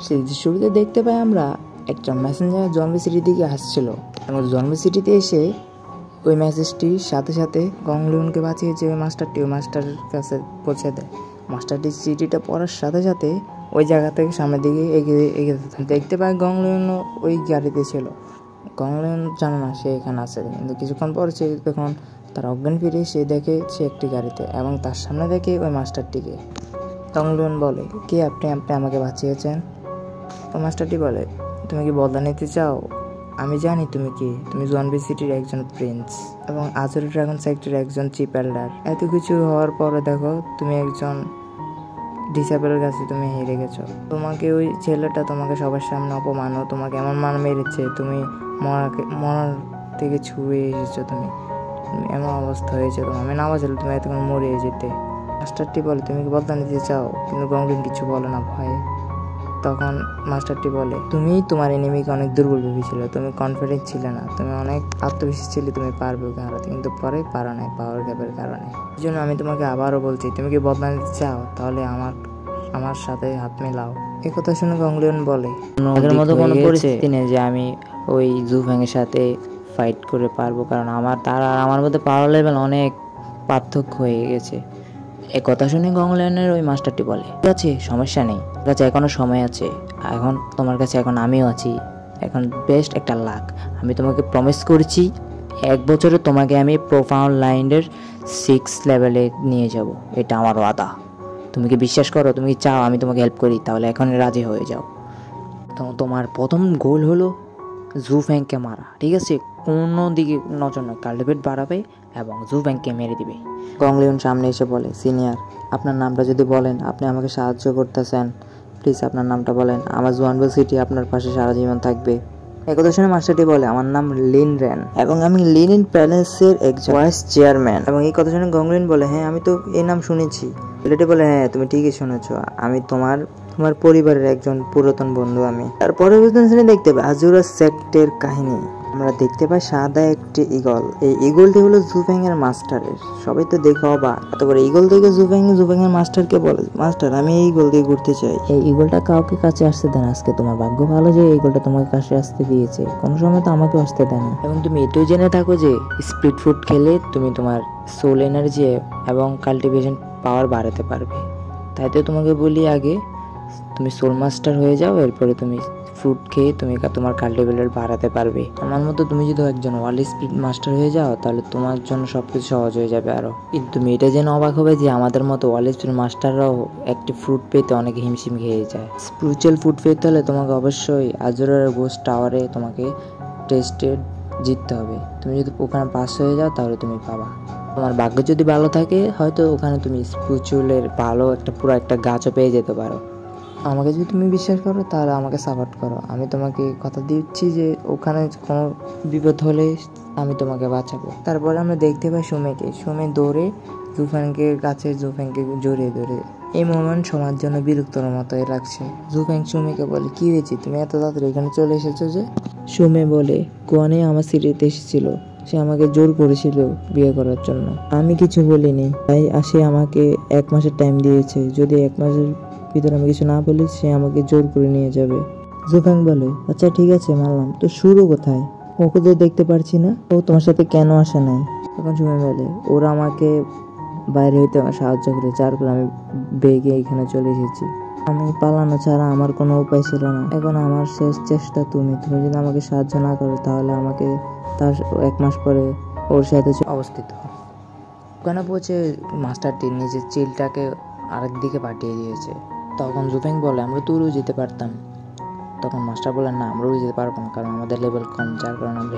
সেই শুরুতে দেখতে পাই আমরা একটা মেসেঞ্জার জম্বি সিটির দিকে আসছিল এবং জম্বি সিটিতে এসে ওই মেসেজটির সাথে সাথে গংলিয়নকে বাঁচিয়েছে ওই মাস্টারটি, ওই মাস্টারের কাছে পৌঁছে দেয়। মাস্টারটি চিঠিটা পড়ার সাথে সাথে ওই জায়গা থেকে সামনের দিকে এগিয়ে দেখতে পায় গংলিয়নও ওই গাড়িতে ছিল। গংলিয়ন জানে না সে এখানে আছে, কিন্তু কিছুক্ষণ পর সে যখন তার অজ্ঞান ফিরে সে দেখে সে একটি গাড়িতে এবং তার সামনে দেখে ওই মাস্টারটিকে। গংলিয়ন বলে, কে আপনি? আপনি আমাকে বাঁচিয়েছেন। ওই মাস্টারটি বলে, তুমি কি বদলা নিতে চাও? আমি জানি তুমি কি, তুমি জম্বি সিটির একজন প্রিন্স এবং আজুরি ড্রাগন সেক্টরের একজন চিফ এল্ডার। এত কিছু হওয়ার পরে দেখো তুমি একজন ডিসেবলের কাছে তুমি হেরে গেছো। তোমাকে ওই ছেলেটা তোমাকে সবার সামনে অপমান ও তোমাকে এমন মান মেরেছে, তুমি মরার থেকে ছুঁয়ে এসেছো, তুমি এমন অবস্থা হয়েছে তোমার। আমি না বাঁচলে তুমি এতক্ষণ মরে যেতে। মাস্টারটি বলে, তুমি কি বদলা নিতে চাও? কিন্তু গংলিয়ন কিছু বলে না ভয়ে। তখন মাস্টারটি বলে, তুমি তোমার এনিমিকে অনেক দুর্বল ভেবেছিলে, তুমি কনফিডেন্ট ছিলে না, তুমি অনেক আত্মবিশ্বাস ছিলে তুমি পারবে ওকে হারাতে, কিন্তু পরে পারো নাই পাওয়ার গ্যাপের কারণে। এই জন্য আমি তোমাকে আবারও বলছি, তুমি কি বদলা নিতে চাও? তাহলে আমার সাথে হাত মেলাও। এই কথা শুনে গংলিয়ন বলে, আগের মতো কোনো পরিস্থিতি নেই যে আমি ওই জুফ্যাংয়ের সাথে ফাইট করে পারবো, কারণ আমার মধ্যে পাওয়ার লেভেল অনেক পার্থক্য হয়ে গেছে। এই কথা শুনে গংলিয়নের ওই মাস্টারটি বলে, ঠিক আছে সমস্যা নেই, ঠিক আছে এখনো সময় আছে, এখন তোমার কাছে এখন আমিও আছি, এখন বেস্ট একটা লাক। আমি তোমাকে প্রমিস করছি 1 বছরে তোমাকে আমি প্রোফাউন্ড লাইনের 6 লেভেলে নিয়ে যাব, এটা আমার ওয়াদা। তুমি কি বিশ্বাস করো? তুমি কি চাও আমি তোমাকে হেল্প করি? তাহলে এখন রাজি হয়ে যাও। তো তোমার প্রথম গোল হলো জুফ্যাংকে মারা, ঠিক আছে? কোনো দিকে নজর নয়, কাল্টিভেট বাড়াবে এবং জুফ্যাংকে মেরে দিবে। গংলিয়ন সামনে এসে বলে, সিনিয়র আপনার নামটা যদি বলেন, আপনি আমাকে সাহায্য করতেছেন, প্লিজ আপনার নামটা বলেন, আমার জোয়ানবল সিটি আপনার পাশে সারা জীবন থাকবে। একথা শুনে মাস্টারটি বলে, আমার নাম লিন রেন এবং আমি লিন প্যালেসের একজন ভাইস চেয়ারম্যান। এবং এই কথা শুনে গংলিয়ন বলে, হ্যাঁ আমি তো এই নাম শুনেছি। ছেলেটি বলে, হ্যাঁ তুমি ঠিকই শুনেছ, আমি তোমার পরিবারের একজন পুরাতন বন্ধু। আমি তারপরে দেখতে পাই আজুরা সেক্টের কাহিনী। আমরা দেখতে পাই সাদা একটি ঈগল। এই ঈগলটি হলো জুফ্যাং এর মাস্টারের। সবাই তো দেখে অবাক, এত বড় ঈগল থেকে জুফ্যাং এর মাস্টারকে বলে, মাস্টার আমি এই ঈগল দিয়ে ঘুরতে চাই। এই ঈগলটা কাউকে কাছে আসতে দেন, আজকে তোমার ভাগ্য ভালো যে এই ঈগলটা তোমাকে কাছে আসতে দিয়েছে, কোনো সময় তো আমাকেও আসতে দেয় না। এবং তুমি এটাও জেনে থাকো যে স্পিড ফুড খেলে তুমি তোমার সোল এনার্জি এবং কাল্টিভেশন পাওয়ার বাড়াতে পারবে। তাই তো তোমাকে বলি আগে তুমি সোল মাস্টার হয়ে যাও, এরপরে তুমি ফ্রুট খেয়ে তুমি তোমার কাল্টিভেটর বাড়াতে পারবে। আমার মতো তুমি যদি একজন ওয়ার্ল্ড স্পিড মাস্টার হয়ে যাও, তাহলে তোমার জন্য সবকিছু সহজ হয়ে যাবে আরো। কিন্তু তুমি এটা জেনে অবাক হবে যে আমাদের মতো ওয়ার্ল্ড স্পিড মাস্টাররাও একটি ফ্রুট পেতে অনেক হিমশিম খেয়ে যায়। স্পিরিচুয়াল ফুড পেতে হলে তোমাকে অবশ্যই আজুরার গোস্ট টাওয়ারে তোমাকে টেস্টেড জিততে হবে। তুমি যদি ওখানে পাস হয়ে যাও তাহলে তুমি পাবা। তোমার ভাগ্য যদি ভালো থাকে হয়তো ওখানে তুমি স্পিরিচুয়ালের ভালো পুরো একটা গাছও পেয়ে যেতে পারো। আমাকে যদি তুমি বিশ্বাস করো তাহলে আমাকে সাপোর্ট করো। আমি তোমাকে কথা দিচ্ছি যে ওখানে কোনো বিপদ হলে আমি তোমাকে বাঁচাবো। তারপরে আমরা দেখতে পাই সুমে দৌড়ে জুফ্যাংকের কাছে জুফ্যাংকে জড়িয়ে ধরে। এই মোমেন্ট সমাজ জন্য বিরক্তর মতো লাগছে। জুফ্যাং সুমেকে বলে, কি হয়েছে তুমি এত তাড়াতাড়ি এখানে চলে এসেছো যে? সুমে বলে, কোয়ানে আমার সিটিতে এসেছিল, সে আমাকে জোর করেছিল বিয়ে করার জন্য, আমি কিছু বলিনি, তাই সে আমাকে 1 মাসের টাইম দিয়েছে, যদি 1 মাসের ভিতরে আমি কিছু না বলি সে আমাকে জোর করে নিয়ে যাবে। জুফ্যাং বলে, আচ্ছা ঠিক আছে মানলাম, তো শুরু কোথায়? ওকে তো দেখতে পারছি না, ও তোমার সাথে কেন আসে নাই? তখন সুমে বলে, ওরা আমাকে বাইরে হইতে সাহায্য করে, যার করে আমি বেগে এখানে চলে এসেছি। আমি পালানো ছাড়া আমার কোনো উপায় ছিল না, এখন আমার শেষ চেষ্টা তুমি যদি আমাকে সাহায্য না করো তাহলে আমাকে তার 1 মাস পরে ওর সাথে অবস্থিত। ওখানে পৌঁছে মাস্টারটি নিজের চিলটাকে আরেক দিকে পাঠিয়ে দিয়েছে। তখন জুফ্যাং বলে, আমরা তো উড়েও যেতে পারতাম। তখন মাস্টার বলে, না আমরা উড়ে যেতে পারবো না, কারণ আমাদের লেভেল কম, যার কারণে আমরা